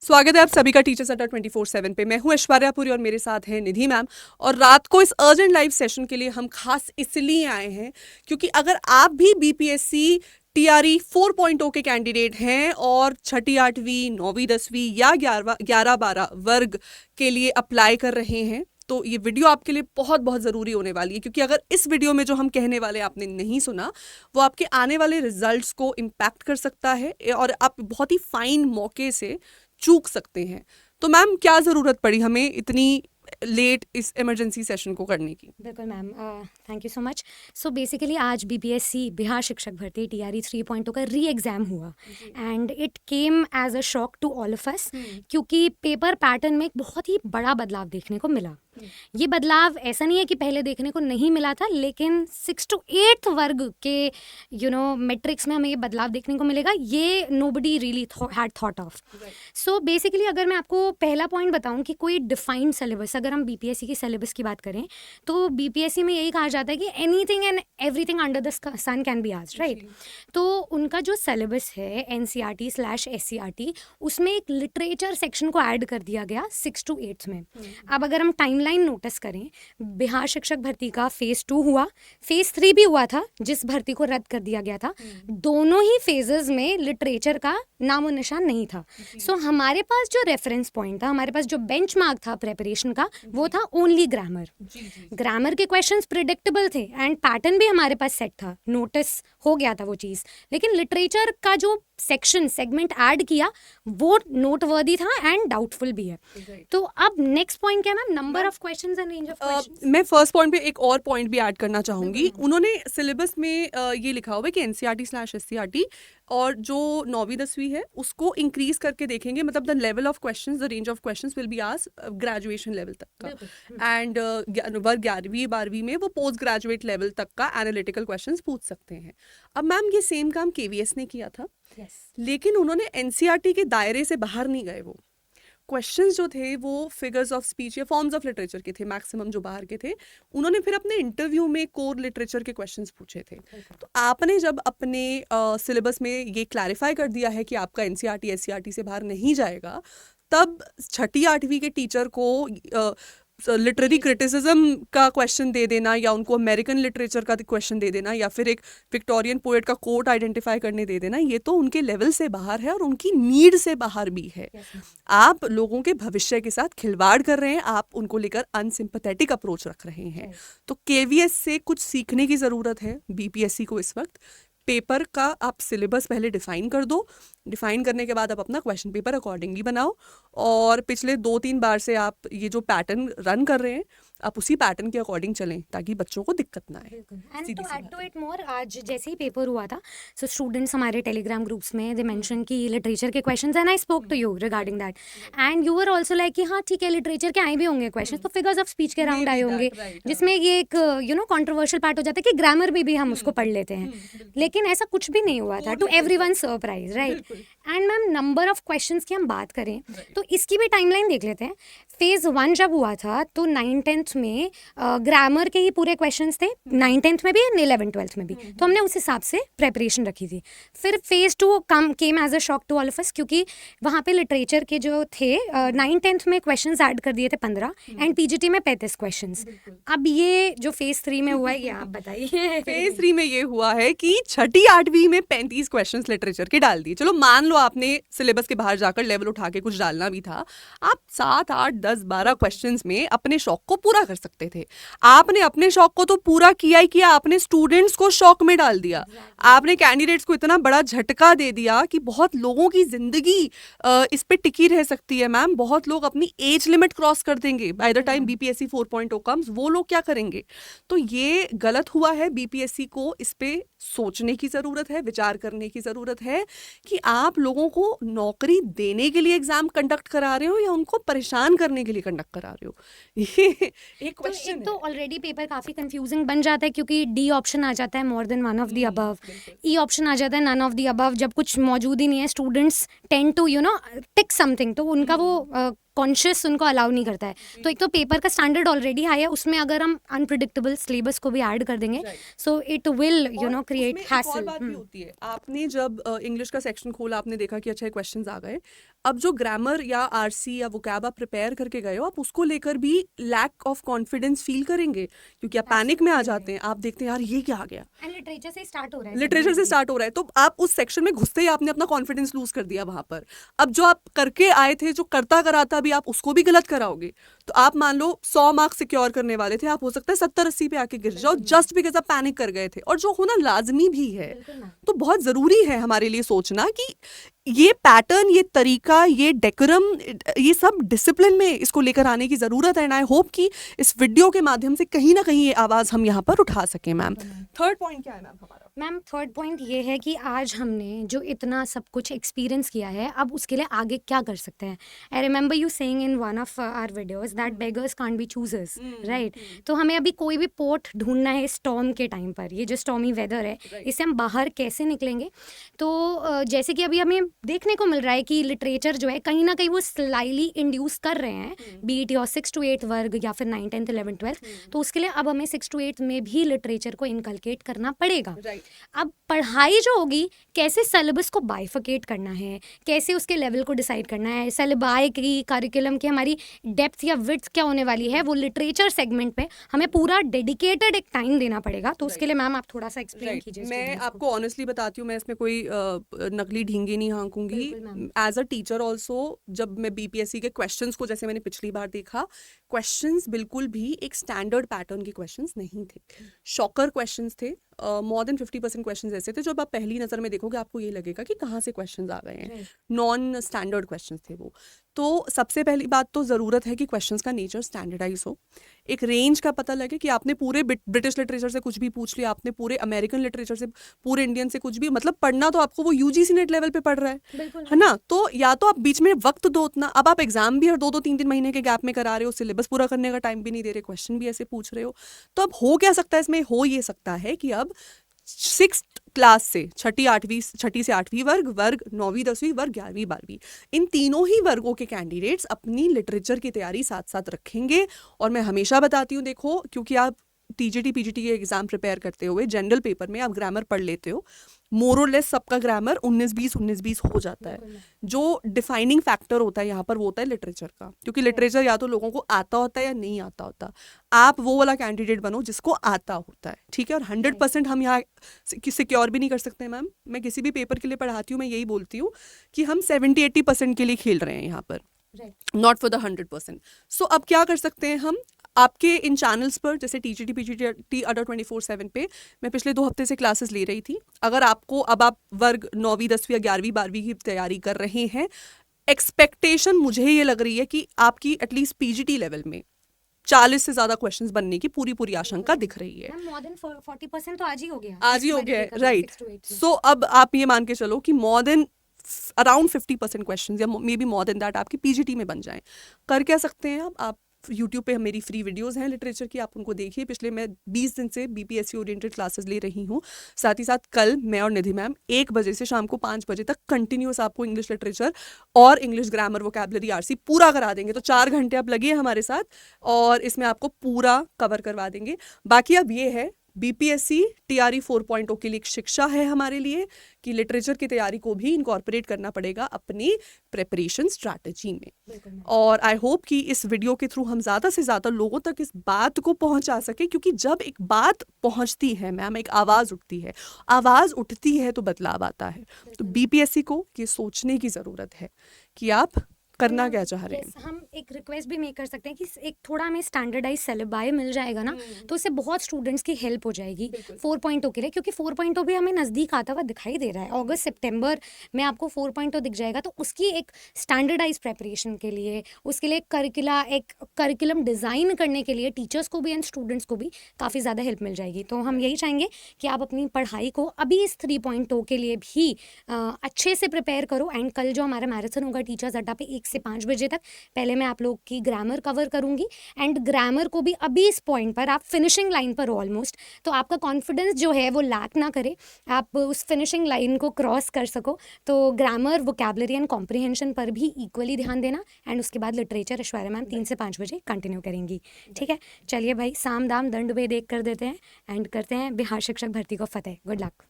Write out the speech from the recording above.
स्वागत है आप सभी का टीचर्स अड्डा 24/7 पे। मैं हूं ऐश्वर्यापुरी और मेरे साथ हैं निधि मैम। और रात को इस अर्जेंट लाइव सेशन के लिए हम खास इसलिए आए हैं क्योंकि अगर आप भी बीपीएससी टीआरई 4.0 के कैंडिडेट हैं और छठी आठवीं 9वीं 10वीं या 11-12 वर्ग के लिए अप्लाई कर रहे हैं तो ये वीडियो आपके लिए बहुत बहुत ज़रूरी होने वाली है, क्योंकि अगर इस वीडियो में जो हम कहने वाले आपने नहीं सुना वो आपके आने वाले रिजल्ट्स को इम्पैक्ट कर सकता है और आप बहुत ही फाइन मौके से चूक सकते हैं। तो मैम क्या ज़रूरत पड़ी हमें इतनी लेट इस इमरजेंसी सेशन को करने की? बिल्कुल ma'am, thank you so much. So basically आज बीपीएससी बिहार शिक्षक भर्ती टीआरई 3.0 का री एग्ज़ाम हुआ and it came as a shock to all of us, क्योंकि पेपर पैटर्न में एक बहुत ही बड़ा बदलाव देखने को मिला। ये बदलाव ऐसा नहीं है कि पहले देखने को नहीं मिला था, लेकिन 6 to 8 वर्ग के मेट्रिक्स में हमें ये बदलाव देखने को मिलेगा, ये nobody really had thought of. So basically अगर मैं आपको पहला पॉइंट बताऊं कि कोई डिफाइंड सिलेबस, अगर हम बीपीएससी के सिलेबस की बात करें तो बीपीएससी में यही कहा जाता है कि anything and everything under the sun can be asked, right? तो उनका जो सिलेबस है एनसीईआरटी/एससीईआरटी, उसमें एक लिटरेचर सेक्शन को ऐड कर दिया गया 6 to 8 में। अब अगर हम टाइमलाइन नोटिस करें, बिहार शिक्षक भर्ती का फेज़ 2 हुआ, फेज़ 3 भी हुआ था जिस भर्ती को रद्द कर दिया गया था। दोनों ही फेजेस में लिटरेचर का नामो निशान नहीं था। सो हमारे पास जो रेफरेंस पॉइंट था, हमारे पास जो बेंचमार्क था प्रिपरेशन का, वो था ओनली ग्रामर। ग्रामर के क्वेश्चंस प्रिडिक्टेबल थे एंड पैटर्न भी हमारे पास सेट था, नोटिस हो गया था वो चीज़। लेकिन लिटरेचर का जो सेगमेंट ऐड किया वो नोटवर्दी था एंड डाउटफुल भी है। तो अब नेक्स्ट पॉइंट क्या ma'am? Number of questions and range of questions. मैं फर्स्ट पॉइंट पे एक और पॉइंट भी ऐड करना चाहूँगी। उन्होंने सिलेबस में ये लिखा हुआ है कि एनसीईआरटी/एससीईआरटी और जो 9वीं 10वीं है उसको इंक्रीज करके देखेंगे, मतलब the level of questions, the range of questions will be asked graduation level तक का। एंड वर्ग 11वीं 12वीं में वो पोस्ट ग्रेजुएट लेवल तक का एनालिटिकल क्वेश्चंस पूछ सकते हैं। अब मैम ये सेम काम केवीएस ने किया था, लेकिन उन्होंने एनसीईआरटी के दायरे से बाहर नहीं गए। वो क्वेश्चंस जो थे वो फिगर्स ऑफ स्पीच या फॉर्म्स ऑफ लिटरेचर के थे, मैक्सिमम जो बाहर के थे। उन्होंने फिर अपने इंटरव्यू में कोर लिटरेचर के क्वेश्चंस पूछे थे। तो आपने जब अपने सिलेबस में ये क्लैरिफाई कर दिया है कि आपका एनसीईआरटी एससीईआरटी से बाहर नहीं जाएगा, तब छठी आठवीं के टीचर को लिटरेरी क्रिटिसिज्म का क्वेश्चन दे देना या उनको अमेरिकन लिटरेचर का क्वेश्चन दे देना या फिर एक विक्टोरियन पोएट का कोट आइडेंटिफाई करने दे देना, ये तो उनके लेवल से बाहर है और उनकी नीड से बाहर भी है। आप लोगों के भविष्य के साथ खिलवाड़ कर रहे हैं, आप उनको लेकर अनसिंपैथेटिक अप्रोच रख रहे हैं। तो केवीएस से कुछ सीखने की ज़रूरत है बीपीएससी को इस वक्त। पेपर का आप सिलेबस पहले डिफाइन कर दो, डिफाइन करने के बाद आप अपना क्वेश्चन पेपर अकॉर्डिंगली बनाओ और पिछले 2-3 बार से आप ये जो पैटर्न रन कर रहे हैं आप उसी पैटर्न के अकॉर्डिंग चलें ताकि बच्चों को दिक्कत ना आए। And to add to it more, आज जैसे ही पेपर हुआ था सो स्टूडेंट्स हमारे टेलीग्राम ग्रुप्स में दे मेंशन कि लिटरेचर के questions and I spoke to you regarding that and you were also like कि हाँ ठीक है, लिटरेचर के आए भी होंगे क्वेश्चंस, तो फिगर्स ऑफ स्पीच के राउंड आए होंगे, जिसमें ये एक कंट्रोवर्शियल पार्ट हो जाता है कि ग्रामर भी हम उसको पढ़ लेते हैं, लेकिन ऐसा कुछ भी नहीं हुआ था, to everyone surprise, right? And ma'am number of questions की हम बात करें तो इसकी भी टाइमलाइन देख लेते हैं। फेज 1 जब हुआ था तो 9th-10th में ग्रामर के ही पूरे क्वेश्चंस थे, 9th-10th में भी एंड 11th-12th में भी, तो हमने उस हिसाब से प्रेपरेशन रखी थी। फिर phase 2 came as a shock to all of us, क्योंकि वहाँ पे लिटरेचर के जो थे 9th-10th में क्वेश्चंस ऐड कर दिए थे 15 एंड पीजीटी में 35 क्वेश्चंस। अब ये जो फेज 3 में हुआ है ये आप बताइए। फेज 3 में ये हुआ है कि छठी आठवीं में 35 क्वेश्चंस लिटरेचर के डाल दिए। चलो मान लो आपने सिलेबस के बाहर जाकर लेवल उठा के कुछ डालना भी था, आप 7, 8, 10, 12 क्वेश्चंस में अपने शौक को पूरा कर सकते थे। आपने अपने शौक को तो पूरा किया ही किया, आपने स्टूडेंट्स को शौक में डाल दिया। आपने कैंडिडेट्स को इतना बड़ा झटका दे दिया कि बहुत लोगों की जिंदगी इस पे टिकी रह सकती है। मैम बहुत लोग अपनी एज लिमिट क्रॉस कर देंगे by the time BPSC 4.0 comes, वो लोग क्या करेंगे? तो ये गलत हुआ है। बीपीएससी को इस पे सोचने की ज़रूरत है, विचार करने की ज़रूरत है कि आप लोगों को नौकरी देने के लिए एग्ज़ाम कंडक्ट करा रहे हो या उनको परेशान करने के लिए कंडक्ट करा रहे हो। ये एक क्वेश्चन है। तो ऑलरेडी पेपर काफ़ी कंफ्यूजिंग बन जाता है, क्योंकि डी ऑप्शन आ जाता है more than one of the above, E option आ जाता है नन ऑफ द अबव। जब कुछ मौजूद ही नहीं है, students tend to tick something, तो उनका वो सबकॉन्शियस उनको अलाउ नहीं करता है। तो एक तो पेपर का स्टैंडर्ड ऑलरेडी हाई है, उसमें अगर हम अनप्रिडिक्टेबल सिलेबस को भी ऐड कर देंगे सो इट विल और क्रिएट उसमें एक और हैसल। बात भी होती है, आपने जब इंग्लिश का सेक्शन खोला, आपने देखा कि अच्छा क्वेश्चंस आ गए, अब जो ग्रामर या आरसी या वोकैब आप प्रिपेयर करके गए हो, आप उसको लेकर भी लैक ऑफ कॉन्फिडेंस फील करेंगे, क्योंकि आप पैनिक में आ जाते हैं, आप देखते हैं यार ये क्या आ गया, एंड लिटरेचर से स्टार्ट हो रहा है, लिटरेचर से स्टार्ट हो रहा है, तो आप उस सेक्शन में घुसते ही आपने अपना कॉन्फिडेंस लूज कर दिया वहां पर। अब जो आप करके आए थे, जो करता कराता भी आप उसको भी गलत कराओगे, तो आप मान लो 100 मार्क्स सिक्योर करने वाले थे, आप हो सकता है 70-80 पे आके गिर जाओ, जस्ट बिकॉज आप पैनिक कर गए थे। और जो होना लाजमी भी है, तो बहुत जरूरी है हमारे लिए सोचना कि ये पैटर्न, ये तरीका, ये डेकोरम, ये सब डिसिप्लिन में इसको लेकर आने की जरूरत है। एंड आई होप कि इस वीडियो के माध्यम से कहीं ना कहीं ये आवाज हम यहाँ पर उठा सकें। मैम थर्ड पॉइंट क्या है मैम हमारा? मैम थर्ड पॉइंट ये है कि आज हमने जो इतना सब कुछ एक्सपीरियंस किया है, अब उसके लिए आगे क्या कर सकते हैं। I remember you saying in one of our videos that beggars can't be choosers, right. तो हमें अभी कोई भी पोर्ट ढूंढना है स्टॉर्म के टाइम पर, ये जो स्टॉर्मी वेदर है, इससे हम बाहर कैसे निकलेंगे। तो जैसे कि अभी हमें देखने को मिल रहा है कि लिटरेचर जो है कहीं ना कहीं वो स्लाइली इंड्यूस कर रहे हैं, बी इट योर 6 to 8 वर्ग या फिर 9, 10, 11, 12। तो उसके लिए अब हमें 6 to 8 में भी लिटरेचर को इनकलकेट करना पड़ेगा। अब पढ़ाई जो होगी, कैसे सिलेबस को बाइफिकेट करना है, कैसे उसके लेवल को डिसाइड करना है, सिलेबाई की, करिकुलम की हमारी डेप्थ या विड्थ क्या होने वाली है, वो लिटरेचर सेगमेंट पे हमें पूरा डेडिकेटेड एक टाइम देना पड़ेगा। तो उसके लिए मैम आप थोड़ा सा एक्सप्लेन कीजिए। मैं आपको ऑनेस्टली बताती हूँ, मैं इसमें कोई नकली ढींगे नहीं हाँकूंगी। एज अ टीचर ऑल्सो, जब मैं बीपीएससी के क्वेश्चंस को, जैसे मैंने पिछली बार देखा, क्वेश्चंस बिल्कुल भी एक स्टैंडर्ड पैटर्न के क्वेश्चंस नहीं थे, शॉकर क्वेश्चंस थे। मोर देन 50% क्वेश्चंस ऐसे थे जो आप पहली नज़र में देखोगे आपको ये लगेगा कि कहाँ से क्वेश्चंस आ गए हैं, नॉन स्टैंडर्ड क्वेश्चंस थे वो। तो सबसे पहली बात तो ज़रूरत है कि क्वेश्चंस का नेचर स्टैंडर्डाइज हो, एक रेंज का पता लगे कि आपने पूरे ब्रिटिश लिटरेचर से कुछ भी पूछ लिया, आपने पूरे अमेरिकन लिटरेचर से, पूरे इंडियन से कुछ भी, मतलब पढ़ना तो आपको वो यूजीसी नेट लेवल पे पढ़ रहा है ना। तो या तो आप बीच में वक्त दो उतना, अब आप एग्जाम भी हर 2-2, 3-3 महीने के गैप में करा रहे हो, सिलेबस पूरा करने का टाइम भी नहीं दे रहे, क्वेश्चन भी ऐसे पूछ रहे हो, तो अब हो क्या सकता है इसमें? हो ये सकता है कि अब 6th क्लास से छठी से 8वीं वर्ग 9वीं 10वीं वर्ग 11वीं 12वीं, इन तीनों ही वर्गों के कैंडिडेट्स अपनी लिटरेचर की तैयारी साथ साथ रखेंगे। और मैं हमेशा बताती हूँ, देखो, क्योंकि आप टीजीटी पीजीटी के एग्जाम प्रिपेयर करते हुए जनरल पेपर में आप ग्रामर पढ़ लेते हो, मोर और लेस सबका ग्रामर 19-20 हो जाता है। जो डिफाइनिंग फैक्टर होता है यहाँ पर वो होता है लिटरेचर का, क्योंकि लिटरेचर या तो लोगों को आता होता है या नहीं आता होता। आप वो वाला कैंडिडेट बनो जिसको आता होता है, ठीक है। और 100% हम यहाँ सिक्योर भी नहीं कर सकते मैम। मैं किसी भी पेपर के लिए पढ़ाती हूँ, मैं यही बोलती हूँ कि हम 70-80% के लिए खेल रहे हैं यहाँ पर, नॉट फॉर द 100%। सो अब क्या कर सकते हैं हम, आपके इन चैनल्स पर, जैसे टीजीटी पीजीटी अडर 24/7 पे मैं पिछले 2 हफ्ते से क्लासेस ले रही थी। अगर आपको, अब आप वर्ग 9वीं 10वीं या 11वीं 12वीं की तैयारी कर रहे हैं, एक्सपेक्टेशन मुझे ये लग रही है कि आपकी एटलीस्ट पीजीटी लेवल में 40 से ज्यादा क्वेश्चंस बनने की पूरी आशंका दिख रही है। मोर देन 40% तो आज ही हो गया, राइट। सो अब आप ये मान के चलो कि मोर देन अराउंड 50% क्वेश्चंस या may be more than that आपकी पीजीटी में बन जाएं। कर क्या सकते हैं आप यूट्यूब पे मेरी फ्री वीडियोस हैं लिटरेचर की, आप उनको देखिए। पिछले मैं 20 दिन से बीपीएससी ओरिएंटेड क्लासेस ले रही हूँ। साथ ही साथ कल मैं और निधि मैम 1 बजे से शाम को 5 बजे तक कंटिन्यूस आपको इंग्लिश लिटरेचर और इंग्लिश ग्रामर वोकैबुलरी आरसी पूरा करा देंगे। तो 4 घंटे आप लगिए हमारे साथ और इसमें आपको पूरा कवर करवा देंगे। बाकी अब ये है, बीपीएससी टीआरई 4.0 के लिए एक शिक्षा है हमारे लिए कि लिटरेचर की तैयारी को भी इनकॉर्पोरेट करना पड़ेगा अपनी प्रिपरेशन स्ट्रैटेजी में। और आई होप कि इस वीडियो के थ्रू हम ज़्यादा से ज़्यादा लोगों तक इस बात को पहुंचा सके, क्योंकि जब एक बात पहुंचती है मैम, एक आवाज़ उठती है, आवाज़ उठती है तो बदलाव आता है। तो बीपीएससी को ये सोचने की ज़रूरत है कि आप करना क्या चाह रहे हैं। हम एक रिक्वेस्ट भी मेक कर सकते हैं कि एक थोड़ा हमें स्टैंडर्डाइज सिलेबाई मिल जाएगा ना, तो इससे बहुत स्टूडेंट्स की हेल्प हो जाएगी 4.0 के लिए, क्योंकि 4.0 भी हमें नज़दीक आता हुआ दिखाई दे रहा है। अगस्त सितंबर में आपको 4.0 दिख जाएगा। तो उसकी एक स्टैंडर्डाइज प्रेपरेशन के लिए, उसके लिए एक करिकुलम डिज़ाइन करने के लिए टीचर्स को भी एंड स्टूडेंट्स को भी काफ़ी ज़्यादा हेल्प मिल जाएगी। तो हम यही चाहेंगे कि आप अपनी पढ़ाई को अभी इस 3.0 के लिए भी अच्छे से प्रिपेयर करो। एंड कल जो हमारा मैराथन होगा टीचर्स अड्डा पे 1 से 5 बजे तक। पहले मैं आप लोग की ग्रामर कवर करूँगी एंड ग्रामर को भी अभी इस पॉइंट पर आप फिनिशिंग लाइन पर ऑलमोस्ट, तो आपका कॉन्फिडेंस जो है वो लैक ना करे, आप उस फिनिशिंग लाइन को क्रॉस कर सको। तो ग्रामर, वोकैबुलरी एंड कॉम्प्रिहेंशन पर भी इक्वली ध्यान देना एंड उसके बाद लिटरेचर ऐश्वर्या मैम 3 से 5 बजे कंटिन्यू करेंगी। ठीक है, चलिए भाई, साम दाम दंड भेद एक कर देते हैं एंड करते हैं बिहार शिक्षक भर्ती को फतेह। Good luck.